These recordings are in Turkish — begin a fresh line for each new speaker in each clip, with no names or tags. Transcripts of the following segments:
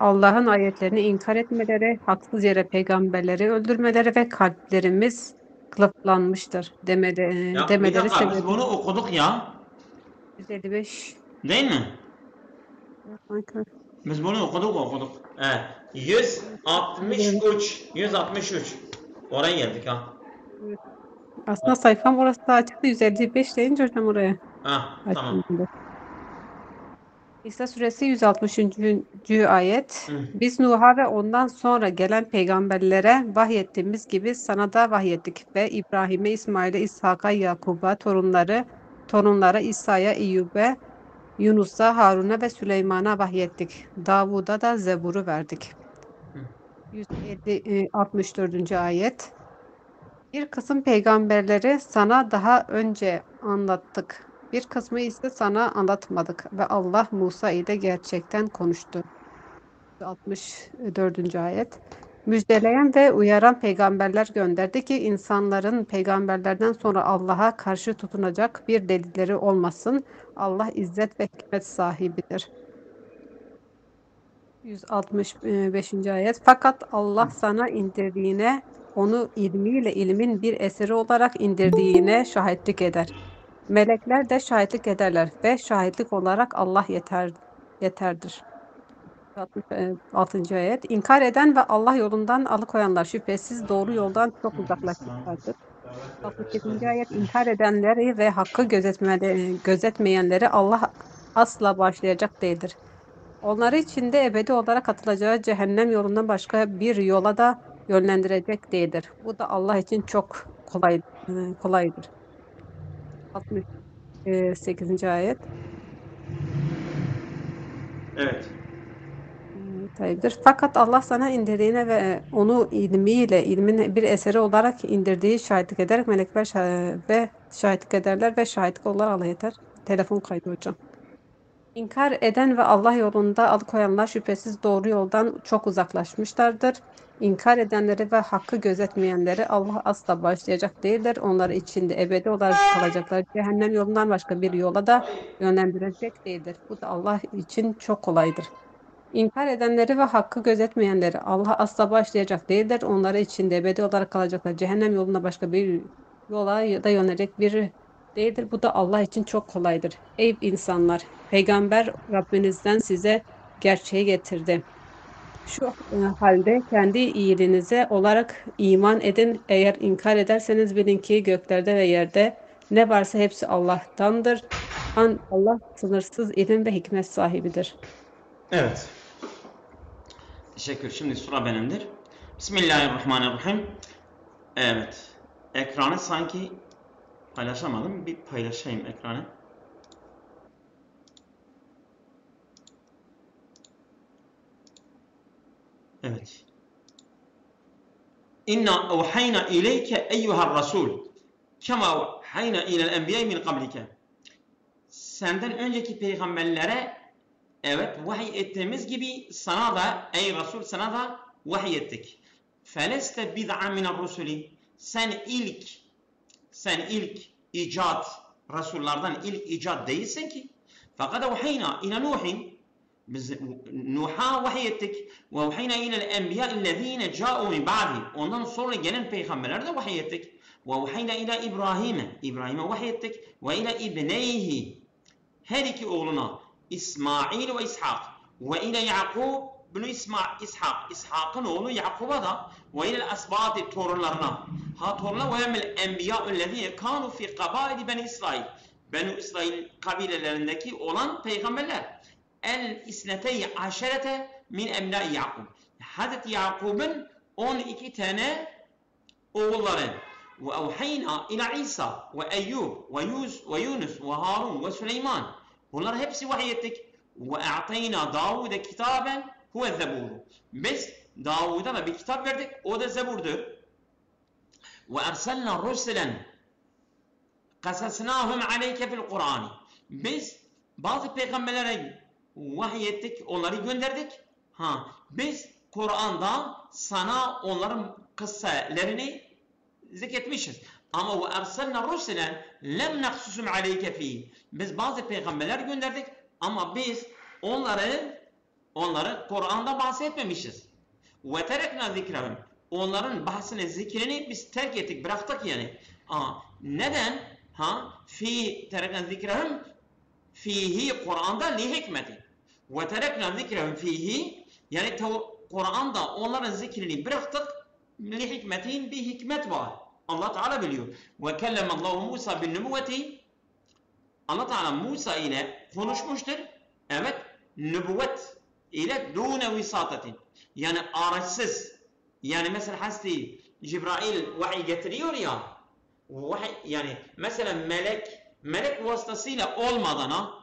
Allah'ın ayetlerini inkar etmeleri, haksız yere peygamberleri öldürmeleri ve kalplerimiz kılıflanmıştır
Ya bir
demeleri
dakika biz
sebebi.
bunu okuduk ya.
155.
Değil mi?
Kanka.
Biz bunu okuduk. Evet. 163. 163. Oraya geldik ha.
Aslında sayfam orası da açıktı. 155 deyince hocam oraya
Ha tamam.
açtım. İsa suresi 160. ayet.
Hı.
Biz Nuh'a ve ondan sonra gelen peygamberlere vahyettiğimiz gibi sana da vahyettik ve İbrahim'e, İsmail'e, İshak'a, Yakub'a, torunlara İsa'ya, Eyyub'e, Yunus'a, Harun'a ve Süleyman'a vahyettik. Davud'a da Zebur'u verdik. 64. ayet. Bir kısım peygamberleri sana daha önce anlattık. Bir kısmı ise sana anlatmadık ve Allah Musa ile gerçekten konuştu. 64. ayet. Müjdeleyen ve uyaran peygamberler gönderdi ki insanların peygamberlerden sonra Allah'a karşı tutunacak bir delilleri olmasın. Allah izzet ve hikmet sahibidir. 165. ayet. Fakat Allah sana indirdiğine, onu ilmiyle ilmin bir eseri olarak indirdiğine şahitlik eder. Melekler de şahitlik ederler ve şahitlik olarak Allah yeterdir. 66. ayet. İnkar eden ve Allah yolundan alıkoyanlar şüphesiz doğru yoldan çok uzaklaşmışlardır. 67. ayet. İnkar edenleri ve hakkı gözetmeyenleri Allah asla bağışlayacak değildir. Onları içinde ebedi olarak atılacağı cehennem yolundan başka bir yola da yönlendirecek değildir. Bu da Allah için çok kolaydır. 68. ayet.
Evet.
Tayyip'tir. Fakat Allah sana indirdiğine ve onu ilmin bir eseri olarak indirdiği şahitlik ederek melekler ve şahitlik ederler ve şahitlik olarak Allah yeter. Telefon kaydı hocam. İnkar eden ve Allah yolunda alıkoyanlar şüphesiz doğru yoldan çok uzaklaşmışlardır. İnkar edenleri ve hakkı gözetmeyenleri Allah asla bağışlayacak değildir. Onları içinde ebedi olarak kalacaklar. Cehennem yolundan başka bir yola da yönlendirecek değildir. Bu da Allah için çok kolaydır. İnkar edenleri ve hakkı gözetmeyenleri Allah asla bağışlayacak değildir. Onları içinde ebedi olarak kalacaklar. Cehennem yoluna başka bir yola ya da yönelecek biri değildir. Bu da Allah için çok kolaydır. Ey insanlar! Peygamber Rabbinizden size gerçeği getirdi. Şu halde kendi iyiliğinize olarak iman edin. Eğer inkar ederseniz bilin ki göklerde ve yerde ne varsa hepsi Allah'tandır. Allah sınırsız ilim ve hikmet sahibidir.
Evet. Teşekkür. Şimdi sıra benimdir. Bismillahirrahmanirrahim. Evet. Ekranı sanki paylaşamadım. Bir paylaşayım ekranı. Evet. İnna evhayna ileyke eyyuhar rasul. Kema evhayna ilel enbiya min qablike. Senden önceki peygamberlere evet vahiy ettiğimiz gibi sana da ey Resul sana da vahiy ettik. Feleste bid'a minel rusuli. Sen ilk icat Resullardan ilk icat değilsin ki. Fakat evhayna ila Nuhin. Biz Nuh'a vahiy ettik. Ve evhayna ilel enbiya'illezine ca'u min ba'di. Ondan sonra gelen peygamberlere de vahiy ettik. Ve evhayna ila İbrahim'e vahiy ettik. Ve ila ibneyhi. Her iki oğluna İsmail ve İshak ve ile Yakub bunu İshak İshak'ın oğlu Yakub'a da ve ile asbati torunlarına torunlar ve emel enbiya'ullezine kanu fi kabaili beni İsrail Beni İsrail kabilelerindeki olan peygamberler el isnetey aşerete min emnai Yakub Hazreti Yakub'un 12 tane oğulları ve evhayna ila İsa ve Eyyub ve Yunus ve Harun ve Süleyman bunlar hepsi vahiy ettik ve a'tayna Davud'a kitaben huve zebur biz Davud'a da bir kitap verdik o da zeburdur ve erselna rusulen kasasnahum aleyke fil Kur'an biz bazı peygamberlere vahiy ettik onları gönderdik biz Kur'an'da sana onların kısselerini zikretmişiz. Ama ve erselna rusulen lem naksusum aleyke fi. Biz bazı peygamberler gönderdik ama biz Onları Kur'an'da bahsetmemişiz. Ve terekna zikrahum. Onların bahsini, zikrini biz terk ettik, bıraktık yani. Neden? Fi terekna zikrahum fihi Kur'an'da li hikmeti. Ve terekna zikrahum fihi yani Kur'an'da onların zikrini bıraktık li hikmetin bir hikmet var. Allah Teala biliyor. Ve kellemallahu Musa bin nübüvveti. Allah Teala Musa ile konuşmuştur. Evet, nübüvvet ile dûne visatetin. Yani araçsız. Yani mesela Hazreti Cibrail vahiy getiriyor ya. Vahiy, yani mesela melek vasıtasıyla olmadan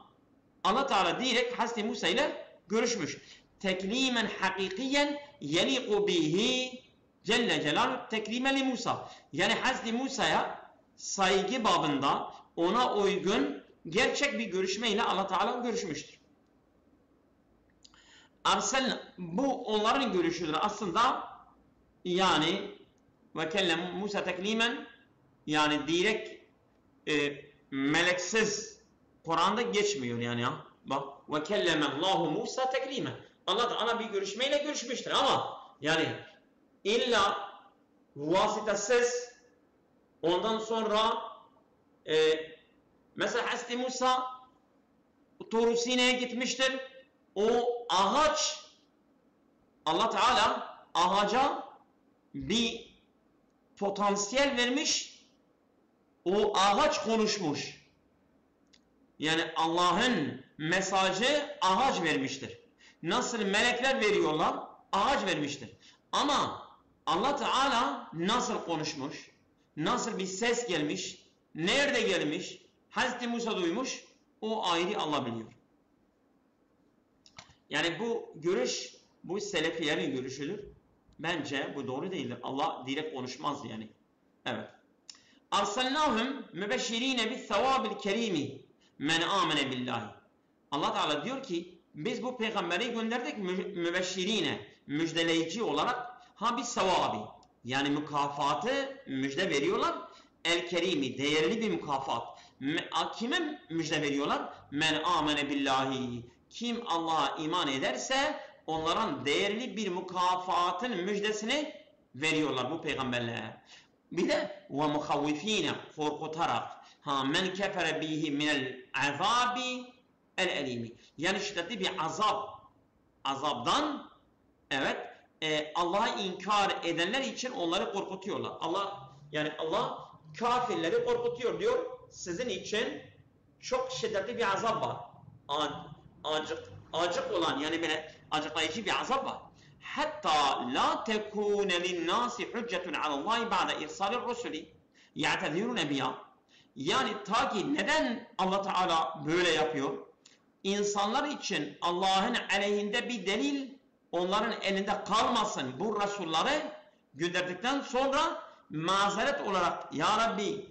Allah Teala direkt Hazreti Musa ile görüşmüş. Teklimen hakikiyen yeliku bihi Celle Celaluhu teklimen li Musa. Yani Hazreti Musa'ya saygı babında ona uygun gerçek bir görüşmeyle Allah Teala görüşmüştür. Bu onların görüşüdür aslında. Yani ve kellem Musa teklimen yani direkt meleksiz Kur'an'da geçmiyor yani ya. Bak ve kellemallahu Musa teklimen. Allah Teala bir görüşmeyle görüşmüştür ama yani illa vasıtasız ondan sonra mesela Hazreti Musa Tur Sina'ya gitmiştir. O ağaç Allah Teala ağaca bir potansiyel vermiş. O ağaç konuşmuş. Yani Allah'ın mesajı ağaç vermiştir. Nasıl melekler veriyorlar? Ağaç vermiştir. Ama Allah Teala nasıl konuşmuş? Nasıl bir ses gelmiş? Nerede gelmiş? Hazreti Musa duymuş. O ayrı Allah biliyor. Yani bu görüş, bu Selefilerin görüşüdür. Bence bu doğru değildir. Allah direkt konuşmaz yani. Evet. Arsalnahum mübeşşirine bis sevabil kerimi men amene billahi. Allah Teala diyor ki biz bu peygamberi gönderdik mübeşşirine, müjdeleyici olarak bir sevabi. Yani mükafatı müjde veriyorlar. El kerimi, değerli bir mükafat. Kime müjde veriyorlar? Men amene billahi. Kim Allah'a iman ederse onların değerli bir mükafatın müjdesini veriyorlar bu peygamberlere. Bir de ve muhavvifine korkutarak men kefere bihi minel azabi el elimi. Yani şiddetli bir azaptan evet Allah'a inkar edenler için onları korkutuyorlar. Allah kafirleri korkutuyor diyor. Sizin için çok şiddetli bir azap var. Acık olan yani böyle acıklayıcı bir azap var. Hatta la tekune linnâsi hüccetun alallahi ba'de irsalir rusuli ya'tezirune biha. Yani ta ki neden Allah Teala böyle yapıyor? İnsanlar için Allah'ın aleyhinde bir delil onların elinde kalmasın. Bu Resulları gönderdikten sonra mazeret olarak ya Rabbi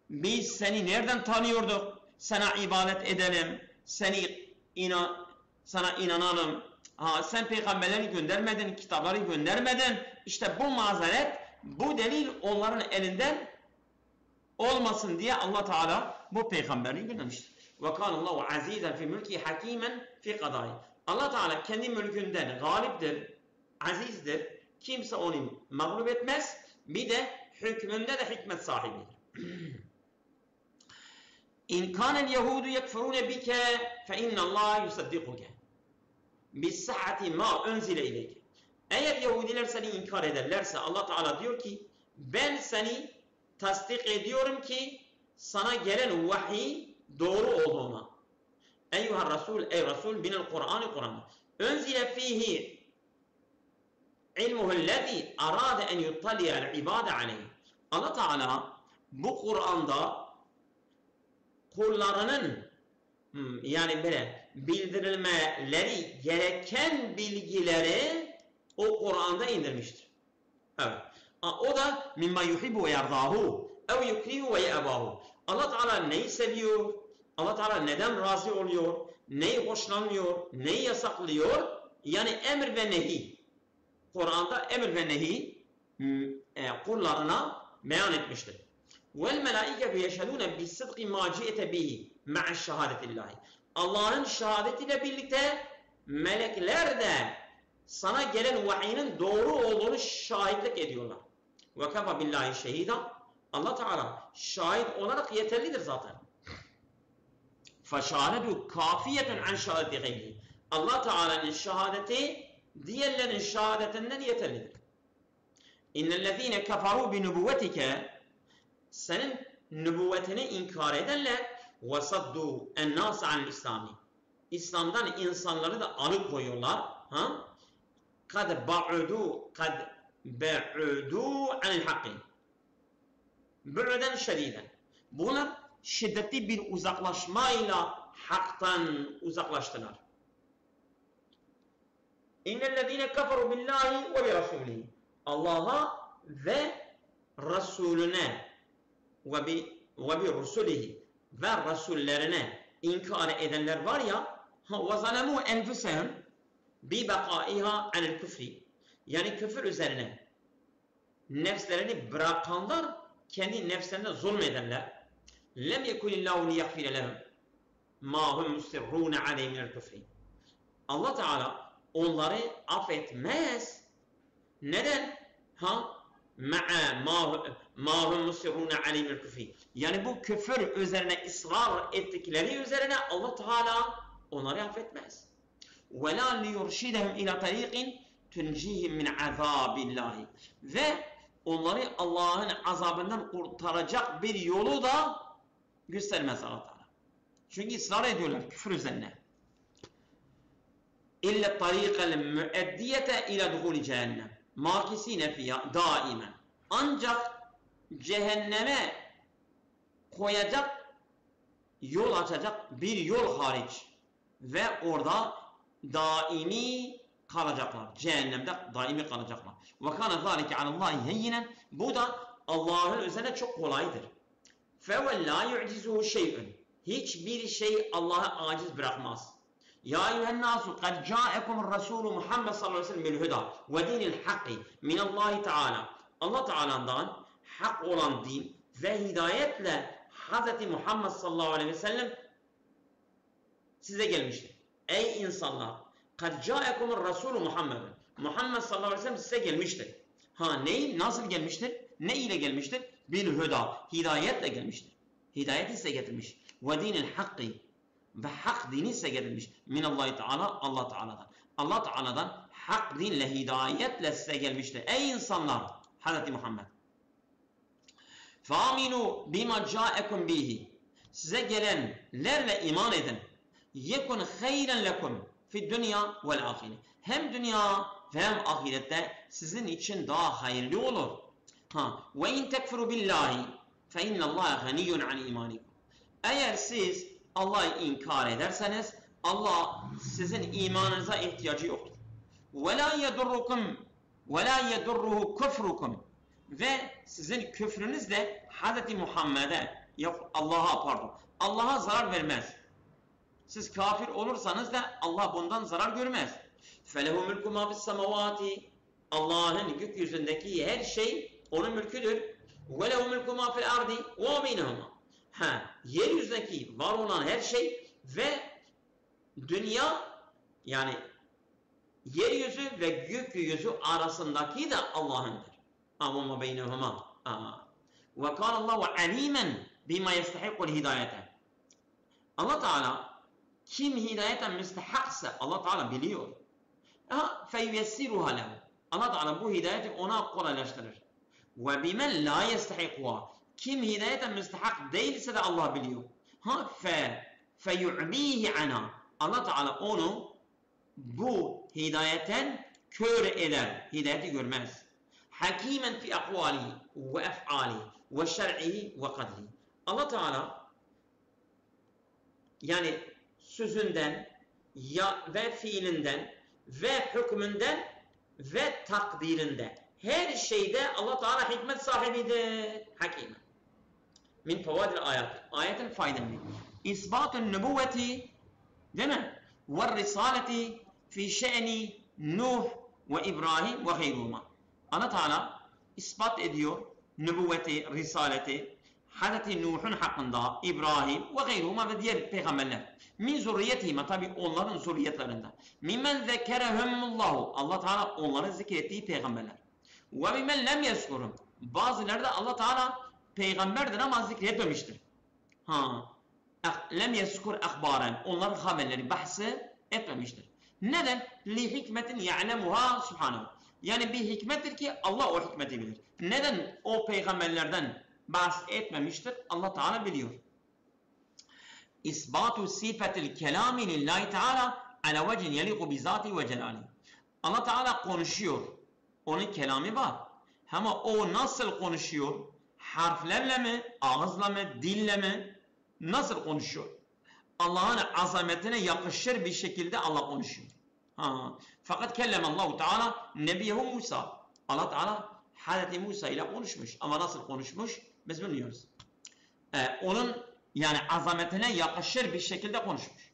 biz seni nereden tanıyorduk? Sana ibadet edelim. Sana inanalım. Sen peygamberleri göndermedin, kitapları göndermedin. İşte bu mazeret, bu delil onların elinden olmasın diye Allah Teala bu peygamberi göndermiştir. Ve kânallâhu azîzen fî mülki hakîmen fî kadâi. Allah Teala kendi mülkünden galiptir, azizdir. Kimse onu mağlup etmez. Bir de hükmünde de hikmet sahibidir. İn kânel yehûdü yekfurûne bike fe innallâhe yusaddikuke. Bissahati ma unzile ileyke. Eğer Yahudiler seni inkar ederlerse Allah Teala diyor ki ben seni tasdik ediyorum ki sana gelen vahiy doğru olduğuna. Eyyuhar Resul, ey Resul binel Kur'an-ı Kur'an. Unzile fihi ilmuhullezî arâde en yuttali'el ibâde aleyh. Allah Teala bu Kur'an'da kullarının yani böyle bildirilmeleri gereken bilgileri o Kur'an'da indirmiştir. Evet. O da mimma yuhibbu ve yardâhu ev yukrihu ve ye'ebâhu. Allah Teala neyi seviyor? Allah Teala neden razı oluyor? Neyi hoşlanmıyor? Neyi yasaklıyor? Yani emir ve nehi. Kur'an'da emir ve nehi kullarına beyan etmiştir. Vel melâiketu yeşhedûne bis-sıdqi mâ ci'te bihi ma'a şehâdetillahi. Allah'ın şehadetiyle birlikte melekler de sana gelen vahyin doğru olduğunu şahitlik ediyorlar. Ve kafa billahi şehida. Allah Teala şahit olarak yeterlidir zaten. Feşahedu kafiyetun an şahadeti gayrihi. Allah Teala'nın şahadeti diğerlerin şahadetinden yeterlidir. İnnellezîne keferû bi nübüvvetike, senin nübüvvetini inkar edenler ve saddu ennâse anil İslami, İslam'dan insanları da alıkoyuyorlar. Kad ba'udu anil hakkı. Bu'den şediden. Bunlar şiddetli bir uzaklaşmayla haktan uzaklaştılar. İnnellezîne keferû billahi ve bi rasûlihi. Allah'a ve Resulüne ve bi rusulihi ve Resullerine inkar edenler var ya, ve zalemû enfusehum bi bekâiha anil küfri, yani küfür üzerine nefslerini bırakanlar, kendi nefslerine zulmedenler, lem yekunillâhu liyaghfire lehum mâ hum musirrûne aleyhi minel küfri. Allah Teala onları affetmez. Neden? مَا هُمْ مُسِرُّونَ عَلَيْهِ مِنَ الْكُفْرِ. Yani bu küfür üzerine ısrar ettikleri üzerine Allah Teala onları affetmez. وَلَا لِيُرْشِدَهُمْ إِلَى طَرِيقٍ تُنْجِيهِمْ مِنْ عَذَابِ اللّٰهِ. Ve onları Allah'ın azabından kurtaracak bir yolu da göstermez Allah Teala. Çünkü ısrar ediyorlar küfür üzerine. İlla tariqal müeddiyete ila duhuli cehennem. Makisine fiyâ daimen. Ancak cehenneme koyacak, yol açacak bir yol hariç. Ve orada daimi kalacaklar. Cehennemde daimi kalacaklar. Ve kana zâlike alallâhi heyyinen. Bu da Allah'ın üzerine çok kolaydır. Fe la yu'cizuhu şey'un. Hiçbir şey Allah'a aciz bırakmaz. Ya eyyühennâsu kad câekumur rasûlü Muhammed sallallahu aleyhi ve sellem bil huda ve dinil hakkı minallahi teâlâ. Allah Teala'dan hak olan din ve hidayetle Hz. Muhammed sallallahu aleyhi ve sellem size gelmiştir. Ey insanlar! Kad câekumur rasûlü Muhammed. Muhammed sallallahu aleyhi ve sellem size gelmiştir. Nasıl gelmiştir? Ne ile gelmiştir? Bil huda. Hidayetle gelmiştir. Hidayeti size getirmiş. Ve dinil hakkı. Ve hak dini size getirmiş. Minallahi Teala, Allah Teala'dan. Allah Teala'dan hak dinle, hidayetle size gelmiştir. Ey insanlar! Hz. Muhammed. فَامِنُوا بِمَا جَاءَكُمْ بِهِ. Size gelenlerle iman edin. يَكُنْ خَيْرًا لَكُمْ فِي الدُّنْيَا وَالْآخِرَةِ. Hem dünya ve hem ahirette sizin için daha hayırlı olur. وَاِنْ تَكْفُرُوا بِاللّٰهِ فَاِنَّ اللّٰهَ غَنِيٌّ عَنْ اِيمَانِكُمْ. Eğer siz Allah'ı inkar ederseniz Allah sizin imanınıza ihtiyacı yoktur. وَلَا يَدُرُّهُ كُفْرُكُمْ. Ve sizin küfrünüz de Hz. Muhammed'e, Allah'a zarar vermez. Siz kafir olursanız da Allah bundan zarar görmez. فَلَهُ مُلْكُ مَا فِي السَّمَوَاتِ. Allah'ın gökyüzündeki her şey onun mülküdür. وَلَهُ مُلْكُ مَا فِي الْاَرْضِ وَمِنَهُمَا. Yeryüzündeki var olan her şey ve dünya, yani yeryüzü ve gökyüzü arasındaki de Allah'ındır. Ama beynehuma. Ve kana Allahu alimen bima yestahiqul hidayete. Allah Teala kim hidayeten müstehaksa Allah Teala biliyor. Feyessiruha lehu. Allah Teala bu hidayeti ona kolaylaştırır. Ve bimen la yestahikuha. Kim hidayeten müstehak değilse de Allah biliyor. Feyu'mihi ana. Allah Teala onu bu hidayetten kör eder. Hidayeti görmez. Hakimen fi akvalihi ve ef'alihi ve şer'ihi ve kadrihi. Allah Teala yani sözünden ve fiilinden ve hükmünden ve takdirinde her şeyde Allah Teala hikmet sahibidir. Hakim. Min fevadil ayet. Ayetin faydalı. İsbatun nübüvveti, değil mi? Ve risaleti fi şe'ni Nuh ve İbrahim ve gayruma. Allah Teala ispat ediyor nübüvveti, risaleti Hz. Nuh'un hakkında, İbrahim ve gayruma ve diğer peygamberler. Min zurriyetihime, tabi onların zurriyetlerinden. Mimmen zekerehumullahu, Allah Teala onların zikrettiği peygamberler. Ve mimmen lem yezkurum, bazıları da Allah Teala peygamberdir ama zikretmemiştir. Lem yezkur ahbaren, onların haberleri, bahsi etmemiştir. Neden? Li hikmetin ya'lemuha subhanahu. Yani bir hikmettir ki Allah o hikmeti bilir. Neden o peygamberlerden bahsetmemiştir? Allah Teala biliyor. İsbatu sifetil kelami lillahi Teala ala vecin yeliku bizati ve celali. Allah Teala konuşuyor. Onun kelamı var. Ama o nasıl konuşuyor? Harflerle mi? Ağızla mı? Dille mi? Nasıl konuşuyor? Allah'ın azametine yakışır bir şekilde Allah konuşuyor. Fakat kellemallahu Teala nebiyehu Musa. Allah Teala Hazreti Musa ile konuşmuş. Ama nasıl konuşmuş? Biz bilmiyoruz. Onun yani azametine yakışır bir şekilde konuşmuş.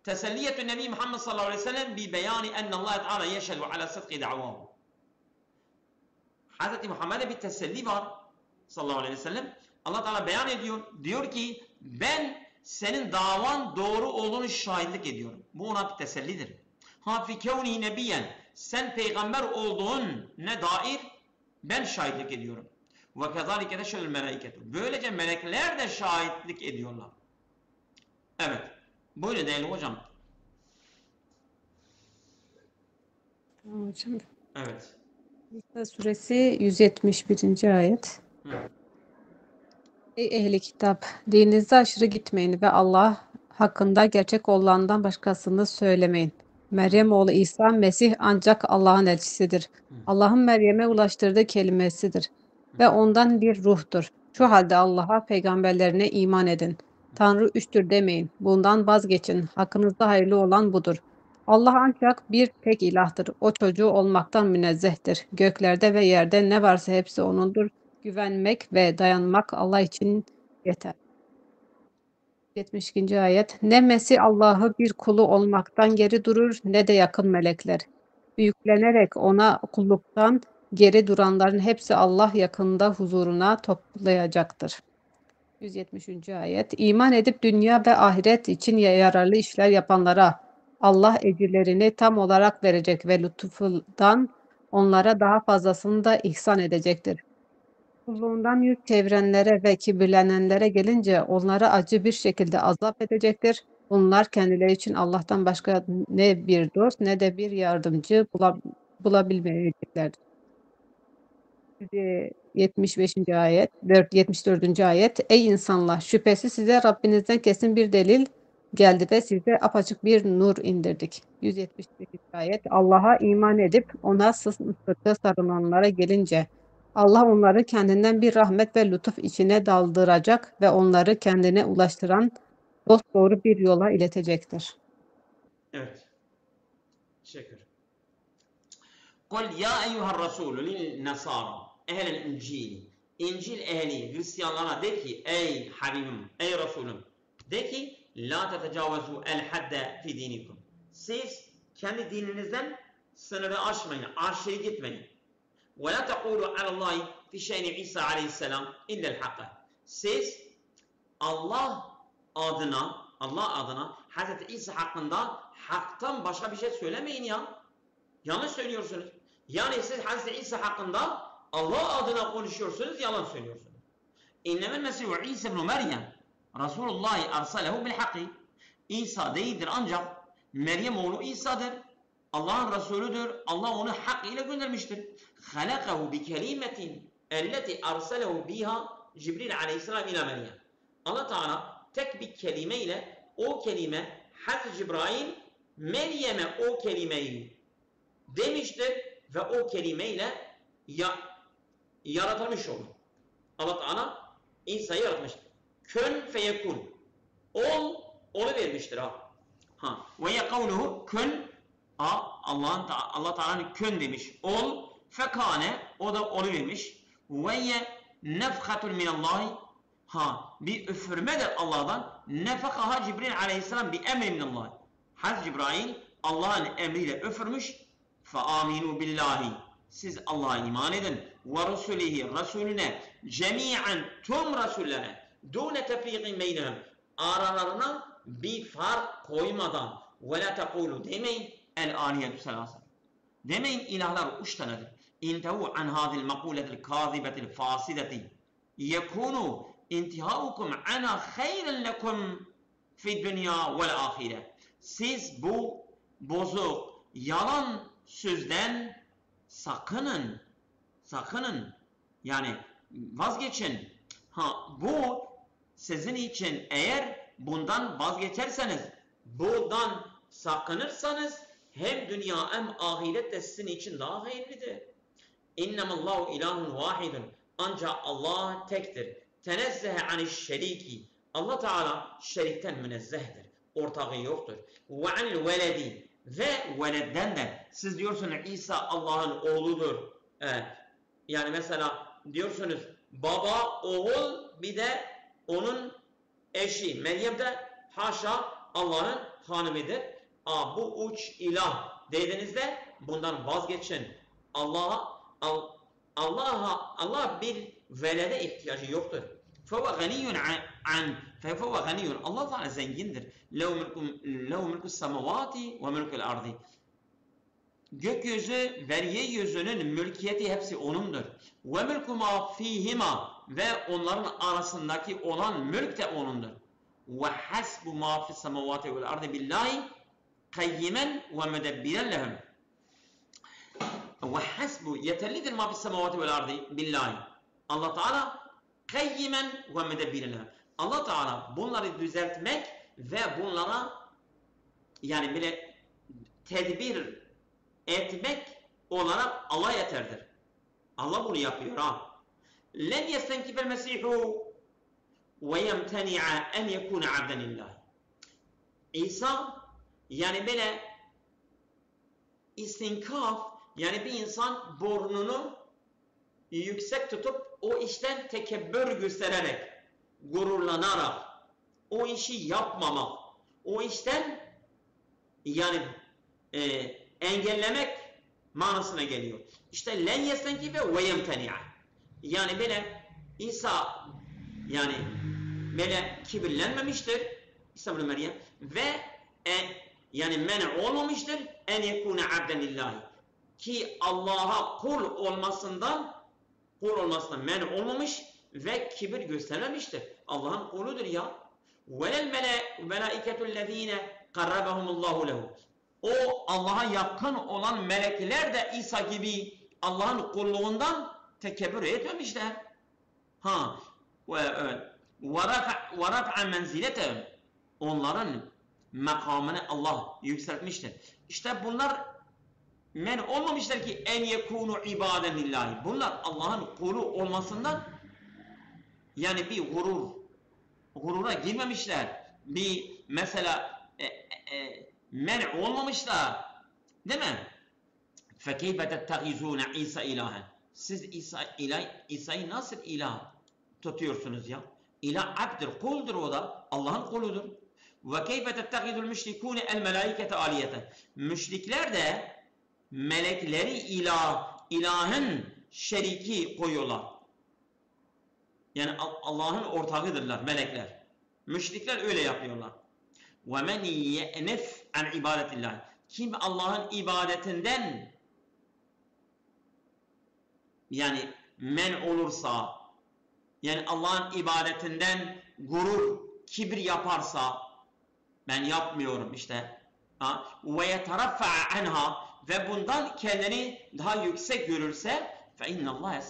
Teselliyetü Nebi Muhammed sallallahu aleyhi ve sellem bi beyani ennallâhe Teala yeşhedü ala sıdkı da'vahu. Hazreti Muhammed'e bir teselli var sallallahu aleyhi ve sellem. Allah Teala beyan ediyor. Diyor ki ben senin davan doğru olduğunu şahitlik ediyorum. Bu ona bir tesellidir. Fi kevni nebiyen, sen peygamber olduğun ne dair ben şahitlik ediyorum. Ve kezalike de şöyle meleketü. Böylece melekler de şahitlik ediyorlar. Evet. Böyle değil hocam.
Tamam hocam.
Evet.
İsa suresi 171. ayet. Ey ehli kitap, dininizde aşırı gitmeyin ve Allah hakkında gerçek olandan başkasını söylemeyin. Meryem oğlu İsa Mesih ancak Allah'ın elçisidir. Allah'ın Meryem'e ulaştırdığı kelimesidir ve ondan bir ruhtur. Şu halde Allah'a, peygamberlerine iman edin. Tanrı üçtür demeyin. Bundan vazgeçin. Hakkınızda hayırlı olan budur. Allah ancak bir tek ilahtır. O çocuğu olmaktan münezzehtir. Göklerde ve yerde ne varsa hepsi O'nundur. Güvenmek ve dayanmak Allah için yeter. 72. ayet. Ne Mesih Allah'ı bir kulu olmaktan geri durur ne de yakın melekler. Büyüklenerek ona kulluktan geri duranların hepsi Allah yakında huzuruna toplayacaktır. 173. ayet. İman edip dünya ve ahiret için yararlı işler yapanlara Allah ecirlerini tam olarak verecek ve lütfundan onlara daha fazlasını da ihsan edecektir. Kulluğundan yüz çevirenlere ve kibirlenenlere gelince onlara acı bir şekilde azap edecektir. Onlar kendileri için Allah'tan başka ne bir dost ne de bir yardımcı bulabilmeyeceklerdir. 75. ayet, 74. ayet. Ey insanlar! Şüphesiz size Rabbinizden kesin bir delil geldi ve size apaçık bir nur indirdik. 178. ayet. Allah'a iman edip ona sımsıkı sarılanlara gelince Allah onları kendinden bir rahmet ve lütuf içine daldıracak ve onları kendine ulaştıran dosdoğru bir yola iletecektir.
Evet. Teşekkür. Kul ya eyyuhar rasulü lil nasara ehlel incil. İncil ehli Hristiyanlara de ki ey Habibim, ey Resulüm, de ki la tetecavazu el hadde fi dinikum. Siz kendi dininizden sınırı aşmayın, aşırı gitmeyin. Ve la tekulu alallahi fi şeyni İsa aleyhisselam illel hakka. Siz Allah adına Hazreti İsa hakkında haktan başka bir şey söylemeyin ya. Yanlış söylüyorsunuz. Yani siz Hazreti İsa hakkında Allah adına konuşuyorsunuz, yalan söylüyorsunuz. İnnemel Mesihu İsa ibn Meryem Resulullahi arsalehu bil hakki. İsa değildir ancak Meryem oğlu İsa'dır. Allah'ın Resulüdür. Allah onu hak ile göndermiştir. Halakahu bi kelimetin elleti arsalehu biha Cibril aleyhisselam ila Meryem. Allah Teala tek bir kelimeyle o kelime Hazreti Cibrail Meryem'e o kelimeyi demiştir ve o kelimeyle yaratılmış olur. Allah Teala İsa'yı yaratmıştır. Kün feyekun. Onu vermiştir ha. Ve yekavluhu kün Allah Teala'nın kün demiş. Ol fekane, o da onu vermiş. Ve ye nefhatun minallahi, bir üfürmedir Allah'dan. Nefakaha Cibril aleyhisselam bi emri minallahi. Hazreti Cibrail Allah'ın emriyle üfürmüş. Fe aminu billahi. Siz Allah'a iman edin. Ve Resulihi, Resulüne, cemiyen tüm Resullere, dûne tefriqin beynehum, aralarına bir fark koymadan ve la tekulu demeyin el aliyetü selâsel. Demeyin ilahlar üç tanedir. İntehu an hadil mekuletil kâzibetil fâsideti yekunu intihaukum ana hayren lekum fi dünya vel ahire. Siz bu bozuk, yalan sözden sakının. Sakının. Yani vazgeçin. Bu sizin için eğer bundan vazgeçerseniz, bundan sakınırsanız hem dünya hem ahirette sizin için daha hayırlıdır. İnnemallahu ilahun vahidun. Ancak Allah tektir. Tenezzehe aniş şeriki. Allah Teala şerikten münezzehtir. Ortağı yoktur. Ve anil veledi. Ve veledden de. Siz diyorsunuz İsa Allah'ın oğludur. Yani mesela diyorsunuz baba, oğul, bir de onun eşi. Meryem de haşa Allah'ın hanımıdır. Bu üç ilah dediğinizde bundan vazgeçin. Allah bir velede ihtiyacı yoktur. فَهُوَ غَنِيٌّ عَنْ فَهُوَ غَنِيٌّ Allah Teala zengindir. لَوْ مُلْكُ السَّمَوَاتِ وَمُلْكُ الْاَرْضِ Gökyüzü ve yeryüzünün mülkiyeti hepsi O'nundur. وَمُلْكُ مَا فِيهِمَا Ve onların arasındaki olan mülk de O'nundur. وَحَسْبُ مَا فِي السَّمَوَاتِ وَالْاَرْضِ بِاللّٰهِ قَيِّمًا وَمُدَبِّرًا لَهُمْ وَحَسْبُ yeterlidir ma fis semavati vel ardi billahi. Allah Teala kayyimen ve müdebbiren. Allah Teala bunları düzeltmek ve bunlara yani bile tedbir etmek olarak Allah yeterdir. Allah bunu yapıyor ha. Len yestenkifel mesihu ve yemteni'a en yekune abden lillahi. İsa yani böyle istinkaf yani bir insan burnunu yüksek tutup o işten tekebbür göstererek, gururlanarak o işi yapmamak, o işten yani engellemek manasına geliyor. İşte len yestenkife ve yemteni'a. Yani böyle İsa yani böyle kibirlenmemiştir İsa ibn Meryem ve yani men olmamıştır en yekune abden lillahi. Ki Allah'a kul olmasından men olmamış ve kibir göstermemiştir. Allah'ın kuludur ya. Velel melaiketü'llezine qarrabahumullahu lehu. O Allah'a yakın olan melekler de İsa gibi Allah'ın kulluğundan tekebbür etmemişler. Ve raf'a menziletehum. Onların makamını Allah yükseltmiştir. İşte bunlar men olmamışlar ki en yekunu ibaden lillahi. Bunlar Allah'ın kulu olmasından yani bir gurura girmemişler. Bir mesela men olmamışlar. Değil mi? فَكَيْفَ تَتَّخِذُونَ İsa ilahen. Siz İsa'yı nasıl ilah tutuyorsunuz ya? İlah abdir, kuldur o da. Allah'ın kuludur. وَكَيْفَ تَتَّخِذُ الْمُشْرِكُونَ الْمَلَائِكَةَ عَلِيَةً. Müşrikler de melekleri ilahın şeriki koyuyorlar. Yani Allah'ın ortağıdırlar melekler. Müşrikler öyle yapıyorlar. وَمَنْ يَأْنِفْ عَنْ عِبَادَةِ اللّٰهِ. Kim Allah'ın ibadetinden yani men olursa yani Allah'ın ibadetinden gurur, kibir yaparsa ben yapmıyorum işte. Ve yeteraffa'a anha ve bundan kendini daha yüksek görürse fe innallaha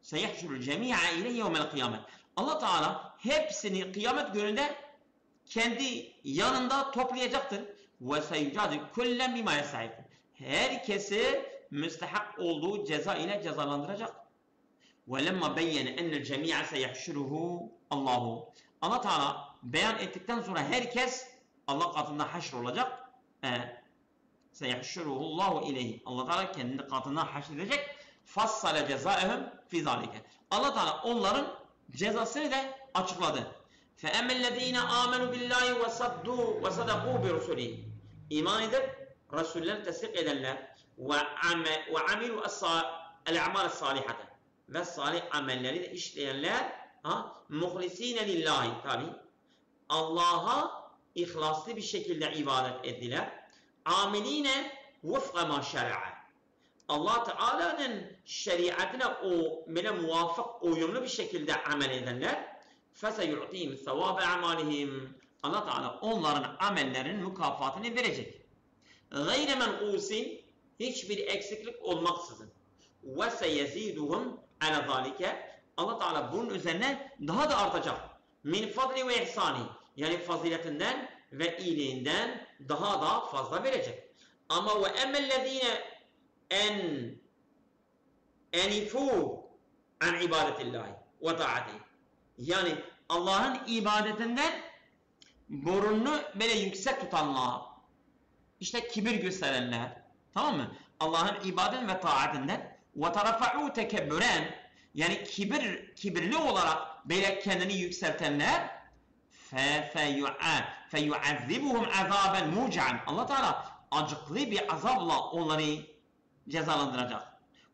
seyahşurul cemi'a ileyhi yevmel kıyamet. Allah Teala hepsini kıyamet gününde kendi yanında toplayacaktır. Ve seyucadu kullen bima yestahik. Herkesi müstehak olduğu ceza ile cezalandıracak. Ve lemma beyyene enel cemi'a seyahşuruhu Allahu. Allah Teala beyan ettikten sonra herkes Allah katında haşr olacak. Seyahşuruhullahu ileyhi. Allah Teala kendi katında haşredecek. Fassale cezaehum fi zalike. Allah Teala onların cezasını da açıkladı. Fe emmellezine amenu billahi ve saddu ve sadaku bi rusulihi. İman edip Resulleri tasdik edenler ve amilu el-a'mal salihate ve salih amelleri de işleyenler muhlisine lillahi tabi Allah'a ihlaslı bir şekilde ibadet ettiler. Amiline vıfka ma şer'a. Allah Teala'nın şeriatine böyle muvafık, uyumlu bir şekilde amel edenler فَسَيُعْطِهِمْ ثَوَابَ عَمَالِهِمْ. Allah Teala onların amellerinin mükafatını verecek. غَيْرَ مَنْقُوسٍ, hiçbir eksiklik olmaksızın. وَسَيَزِيدُهُمْ عَلَى ذَٰلِكَ. Allah Teala bunun üzerine daha da artacak. مِنْ فَضْلِ وَاِحْسَانِ, yani faziletinden ve iyiliğinden daha da fazla verecek. Ama وَاَمَّا الَّذ۪ينَ اَنِفُوا عَنْ عِبَادَةِ اللّٰهِ وَطَاعَتِهِ, yani Allah'ın ibadetinden burununu böyle yüksek tutanlar, işte kibir gösterenler, tamam mı? Allah'ın ibadet ve taatinden وَتَرَفَعُوا تَكَبُّرًا, yani kibirli olarak böyle kendini yükseltenler فَيُعَذِّبُهُمْ عَذَابًا مُوجَعًا. Allah Teala acıklı bir azapla onları cezalandıracak.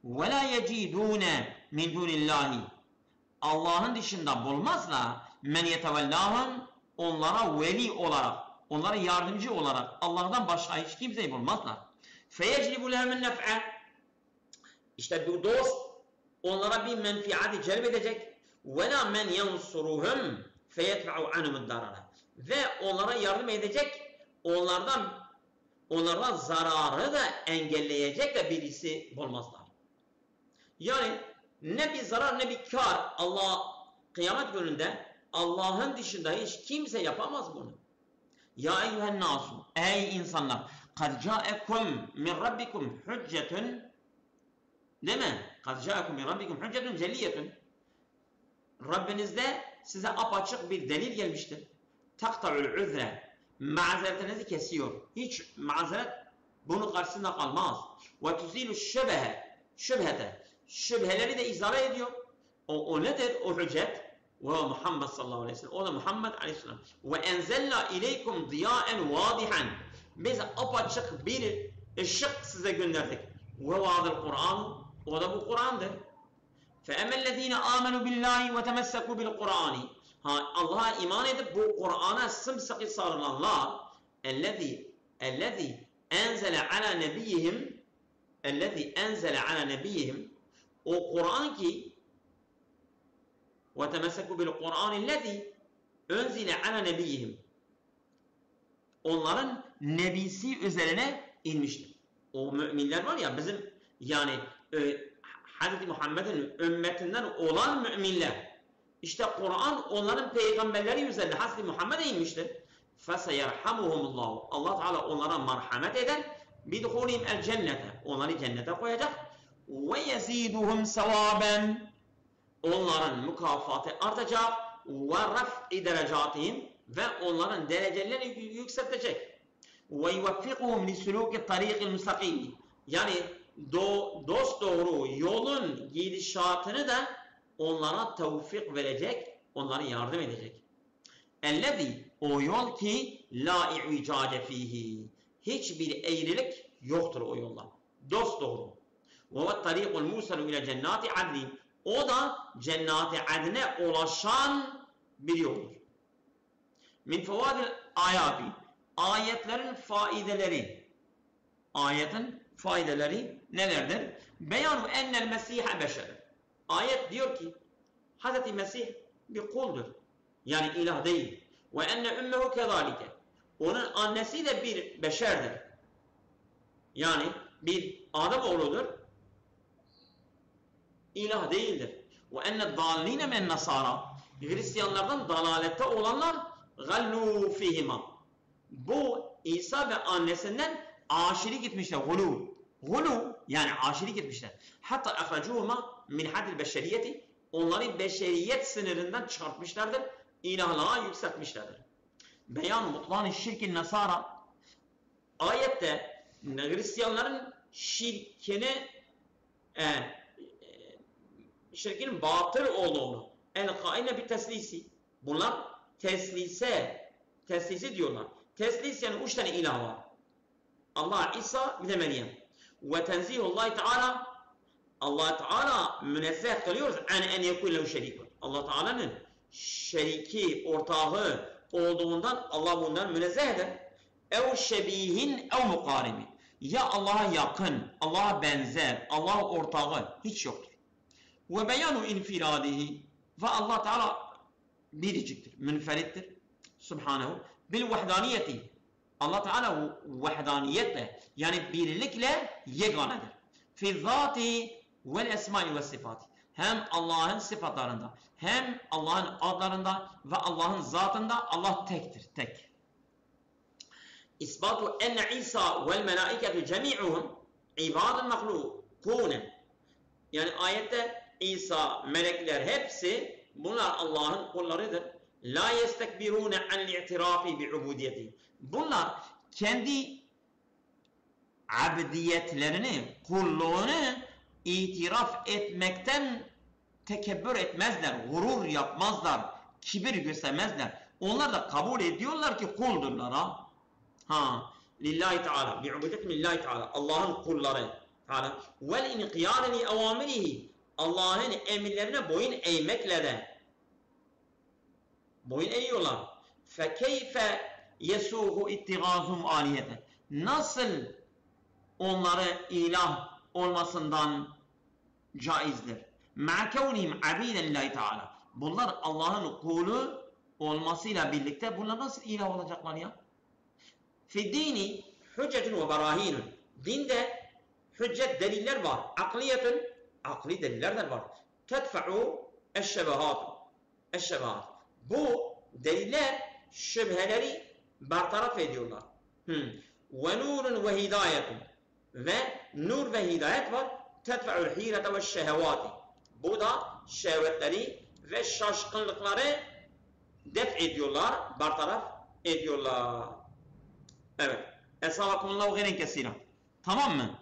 وَلَا يَجِدُونَ مِنْ دُونِ اللّٰهِ, Allah'ın dışında bulmazlar men yetevellâhum, onlara veli olarak, onlara yardımcı olarak Allah'tan başka hiç kimseyi bulmazlar. فَيَجْلِبُ لَهُمُ النَّفْعَ, işte bu dost onlara bir menfiati celbedecek. وَلَا مَنْ يَنْصُرُهُمْ فَيَدْفَعُ عَنْهُمُ الدَّرَرَ, ve onlara yardım edecek, onlardan zararı da engelleyecek de birisi bulmazlar. Yani ne bir zarar ne bir kar, Allah kıyamet gününde Allah'ın dışında hiç kimse yapamaz bunu. Ya eyyühen nasu, ey insanlar, kad ca'ekum min rabbikum hüccetun, değil mi? Kad ca'ekum min rabbikum hüccetun celiyetun. Rabbinizde size apaçık bir delil gelmiştir. Takta'ul üzre, mazeretinizi kesiyor. Hiç mazeret bunun karşısında kalmaz. Ve tuzilu şübhete, şübheleri de izale ediyor. O nedir? O hüccet. Ve Muhammed sallallahu aleyhi ve sellem. O da Muhammed aleyhisselam. Ve enzelna ileykum diyaen vadihan. Biz apaçık bir ışık size gönderdik. Ve vâdil Kur'an. O da bu Kur'an'dır. فَاَمَا الَّذ۪ينَ آمَنُوا بِاللّٰهِ وَتَمَسَّكُوا بِالْقُرْآنِ. Allah'a iman edip bu Kur'an'a sımsıkı sarılanlar, اَلَّذ۪ي اَنْزَلَ عَلَى نَبِيِّهِمْ, o Kur'an ki وَتَمَسَّكُوا بِالْقُرْآنِ الَّذ۪ي اَنْزِلَ عَلَى نَبِيِّهِمْ, onların nebisi üzerine inmiştir. O müminler var ya, bizim yani Hz. Muhammed'in ümmetinden olan müminler. İşte Kur'an onların peygamberleri üzerinde Hz. Muhammed'e inmiştir. فَسَيَرْحَمُهُمُ اللّٰهُ, Allah Teala onlara merhamet eder. بِدْخُولِهِمْ الْجَنَّةَ, onları cennete koyacak. وَيَزِيدُهُمْ سَوَابًا, onların mükafatı artacak. وَرَفْءِ دَرَجَاتِهِمْ, ve onların derecelerini yükseltecek. وَيُوَفِّقُهُمْ لِسُلُوكِ الطَّرِيقِ الْمُسْتَقِيمِ, yani dosdoğru yolun gidişatını da onlara tevfik verecek, onlara yardım edecek. اَلَّذ۪ي, o yol ki la i'vicace fihi, hiçbir eğrilik yoktur o yolda. Dosdoğru. وَوَا الطَّرِيقُ الْمُوسَلُ اِلَى جَنَّاتِ عَدْلٍ, o da cennet-i adne ulaşan bir yoldur. Min fevadil ayati, ayetlerin faideleri. Ayetin faydeleri nelerdir? Beyanu ennel Mesih'e beşer. Ayet diyor ki Hz. Mesih bir kuldur. Yani ilah değil. Ve enne ümmehu kezalike. Onun annesi de bir beşerdir. Yani bir Ademoğludur. İlah değildir. Ve enne dâline men nasara. Hristiyanlardan dalalette olanlar gallu fihima. Bu İsa ve annesinden aşırı gitmişler. Gulu yani aşırı gitmişler. Hatta ahracuhuma min haddil beşeriyeti, onları beşeriyet sınırından çıkartmışlardır. İlahlığa yükseltmişlerdir. Beyan mutlağın şirkin nasara. Ayette Hristiyanların şirkini şirkin batıl olduğunu, el-kaine bir teslisi. Bunlar teslisi diyorlar. Teslis yani 3 tane ilah var. Allah, İsa, bir de Meryem. Ve tenzihullahi Teala, Allah Teala münezzeh kılıyoruz en yekun lehu şerikun. Allah Teala'nın şeriki, ortağı olduğundan Allah bundan münezzehdir. Ev şebihin ev mukaribin. Ya Allah'a yakın, Allah'a benzer, Allah'a ortağı hiç yoktur. Ve beyanu infiradihi ve Allah Teala biriciktir, münferittir. Subhanehu bil vahdaniyeti. Allah Teala vahdaniyetle yani birlikle yeganedir. Fi zati vel esmai ve sifati. Hem Allah'ın sıfatlarında hem Allah'ın adlarında ve Allah'ın zatında Allah tektir, tek. İsbatu enne İsa vel melaiketu cemi'uhum ibadun mahlukun. Yani ayette İsa, melekler hepsi bunlar Allah'ın kullarıdır. La yestekbirune anil i'tirafi bi ubudiyeti. Bunlar kendi abdiyetlerini, kulluğunu itiraf etmekten tekebbür etmezler, gurur yapmazlar, kibir göstermezler. Onlar da kabul ediyorlar ki kuldurlar ha. Ha, lillahi teala, bi'ubudetim lillahi teala, Allah'ın kulları teala. Vel inqiyâne li evâmirihi, Allah'ın emirlerine boyun eğmekle de boyun eğiyorlar. Fekeyfe yesuhu ittigâzum aliyete. Nasıl onları ilah olmasından caizdir. Ma'a kevnihim abiden lillahi teala. Bunlar Allah'ın kulu olmasıyla birlikte bunlar nasıl ilah olacaklar ya? Fi dini hüccetun ve berahinun. Dinde hüccet deliller var. Akliyetun, akli deliller de var. Tedfa'u eşşebehatu. Eşşebehat. Bu deliller şüpheleri bertaraf ediyorlar. Ve nurun ve hidayetun. Ve nur ve hidayet var. Tedfa'ul hirete ve şehevati. Bu da şehvetleri ve şaşkınlıkları def ediyorlar, bertaraf ediyorlar. Evet. Esalakumullahu gayren kesira. Tamam mı?